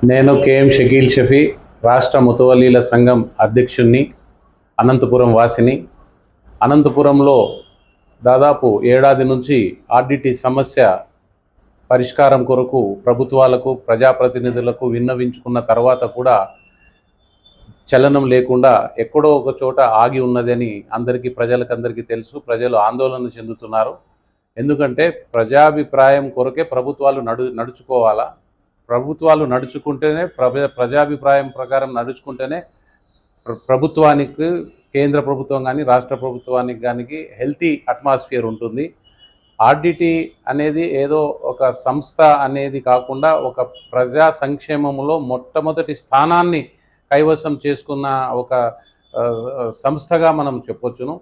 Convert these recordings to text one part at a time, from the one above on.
నేను కేఎం షకీల్ షఫీ, రాష్ట్ర ముతవల్లీల సంఘం అధ్యక్షుణ్ణి, అనంతపురం వాసిని. అనంతపురంలో దాదాపు ఏడాది నుంచి ఆర్డిటి సమస్య పరిష్కారం కొరకు ప్రభుత్వాలకు, ప్రజాప్రతినిధులకు విన్నవించుకున్న తర్వాత కూడా చలనం లేకుండా ఎక్కడో ఒక చోట ఆగి ఉన్నదని ప్రజలకందరికీ తెలుసు. ప్రజలు ఆందోళన చెందుతున్నారు. ఎందుకంటే ప్రజాభిప్రాయం కొరకే ప్రభుత్వాలు నడుచుకోవాలా. ప్రభుత్వాలు నడుచుకుంటేనే ప్రజాభిప్రాయం ప్రకారం నడుచుకుంటేనే ప్రభుత్వానికి, కేంద్ర ప్రభుత్వం కానీ రాష్ట్ర ప్రభుత్వానికి కానీ హెల్తీ అట్మాస్ఫియర్ ఉంటుంది. ఆర్డిటి అనేది ఏదో ఒక సంస్థ అనేది కాకుండా ఒక ప్రజా సంక్షేమంలో మొట్టమొదటి స్థానాన్ని కైవసం చేసుకున్న ఒక సంస్థగా మనం చెప్పొచ్చును.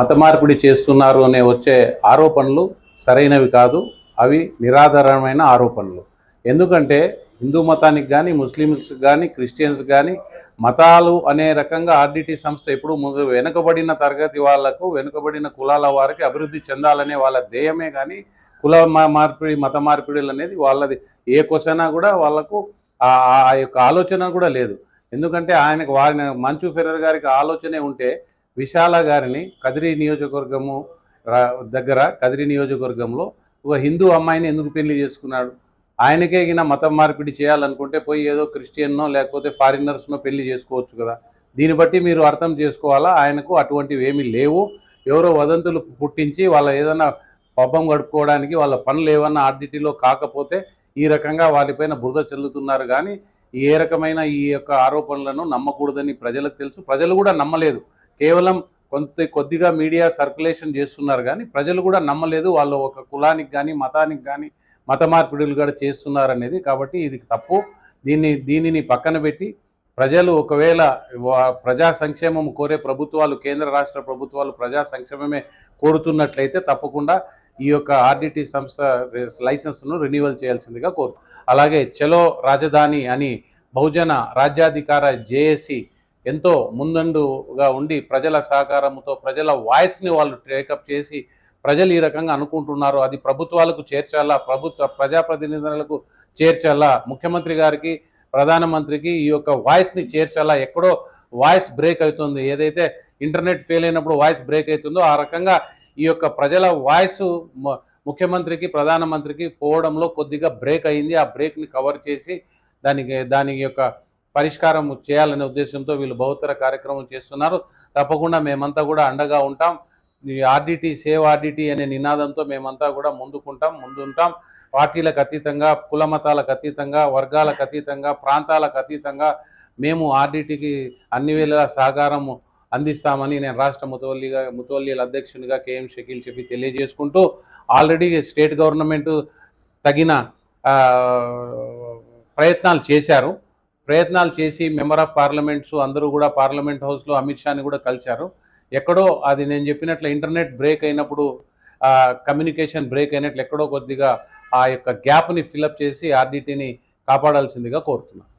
మత మార్పిడి చేస్తున్నారు అనే వచ్చే ఆరోపణలు సరైనవి కాదు. అవి నిరాధారమైన ఆరోపణలు. ఎందుకంటే హిందూ మతానికి కానీ, ముస్లిమ్స్ కానీ, క్రిస్టియన్స్ కానీ మతాలు అనే రకంగా ఆర్డిటి సంస్థ ఎప్పుడు వెనుకబడిన తరగతి వాళ్లకు, వెనుకబడిన కులాల వారికి అభివృద్ధి చెందాలనే వాళ్ళ ధ్యేయమే కానీ మత మార్పిడులు అనేది వాళ్ళది ఏ క్వశ్చన్ కూడా వాళ్ళకు ఆ యొక్క ఆలోచన కూడా లేదు. ఎందుకంటే వారిని మంచు ఫెర్రర్ గారికి ఆలోచనే ఉంటే విశాల గారిని కదిరి నియోజకవర్గము దగ్గర కదిరి నియోజకవర్గంలో ఒక హిందూ అమ్మాయిని ఎందుకు పెళ్లి చేసుకున్నాడు? ఆయనకే గిన మతం మార్పిడి చేయాలనుకుంటే పోయి ఏదో క్రిస్టియన్నో లేకపోతే ఫారినర్స్నో పెళ్లి చేసుకోవచ్చు కదా. దీన్ని బట్టి మీరు అర్థం చేసుకోవాలా, ఆయనకు అటువంటివి ఏమీ లేవు. ఎవరో వదంతులు పుట్టించి వాళ్ళ ఏదైనా పబ్బం గడుపుకోవడానికి వాళ్ళ పనులు ఏమన్నా ఆర్డిటిలో కాకపోతే ఈ రకంగా వారిపైన బురద చల్లుతున్నారు. కానీ ఏ రకమైన ఈ యొక్క ఆరోపణలను నమ్మకూడదని ప్రజలకు తెలుసు. ప్రజలు కూడా నమ్మలేదు. కేవలం కొద్దిగా మీడియా సర్క్యులేషన్ చేస్తున్నారు కానీ ప్రజలు కూడా నమ్మలేదు. వాళ్ళు ఒక కులానికి కానీ, మతానికి కానీ మత మార్పిడులు కూడా చేస్తున్నారనేది. కాబట్టి ఇది తప్పు. దీనిని పక్కన పెట్టి ప్రజలు ఒకవేళ ప్రజా సంక్షేమం కోరే ప్రభుత్వాలు, కేంద్ర రాష్ట్ర ప్రభుత్వాలు ప్రజా సంక్షేమమే కోరుతున్నట్లయితే తప్పకుండా ఈ యొక్క ఆర్డిటి సంస్థ లైసెన్స్ను రెన్యువల్ చేయాల్సిందిగా అలాగే చలో రాజధాని అని బహుజన రాజ్యాధికార జేఏసీ ఎంతో ముందండుగా ఉండి ప్రజల సహకారంతో ప్రజల వాయిస్ని వాళ్ళు టేకప్ చేసి ప్రజలు ఈ రకంగా అనుకుంటున్నారు, అది ప్రభుత్వాలకు చేర్చాలా, ప్రజాప్రతినిధులకు చేర్చాలా, ముఖ్యమంత్రి గారికి, ప్రధానమంత్రికి ఈ యొక్క వాయిస్ని చేర్చాలా. ఎక్కడో వాయిస్ బ్రేక్ అవుతుంది. ఏదైతే ఇంటర్నెట్ ఫెయిల్ అయినప్పుడు వాయిస్ బ్రేక్ అవుతుందో ఆ రకంగా ఈ యొక్క ప్రజల వాయిస్ ముఖ్యమంత్రికి, ప్రధానమంత్రికి పోవడంలో కొద్దిగా బ్రేక్ అయింది. ఆ బ్రేక్ని కవర్ చేసి దాని యొక్క పరిష్కారం చేయాలనే ఉద్దేశంతో వీళ్ళు బహుతర కార్యక్రమం చేస్తున్నారు. తప్పకుండా మేమంతా కూడా అండగా ఉంటాం. ఈ ఆర్డిటి, సేవ్ ఆర్డిటి అనే నినాదంతో మేమంతా కూడా ముందుంటాం. పార్టీలకు అతీతంగా, కుల మతాలకు అతీతంగా, వర్గాలకు అతీతంగా, ప్రాంతాలకు అతీతంగా మేము ఆర్డిటికి అన్ని వేళలా సహకారం అందిస్తామని నేను రాష్ట్ర ముతవల్లీల అధ్యక్షునిగా కేఎం షకీల్ షఫీ తెలియజేసుకుంటూ, ఆల్రెడీ స్టేట్ గవర్నమెంట్ తగిన ప్రయత్నాలు చేసి మెంబర్ ఆఫ్ పార్లమెంట్స్ అందరూ కూడా పార్లమెంట్ హౌస్లో అమిత్ షాని కూడా కలిశారు. ఎక్కడో అది నేను చెప్పినట్లు ఇంటర్నెట్ బ్రేక్ అయినప్పుడు, కమ్యూనికేషన్ బ్రేక్ అయినట్లు ఎక్కడో కొద్దిగా ఆ యొక్క గ్యాప్ని ఫిలప్ చేసి ఆర్డిటిని కాపాడాల్సిందిగా కోరుతున్నాను.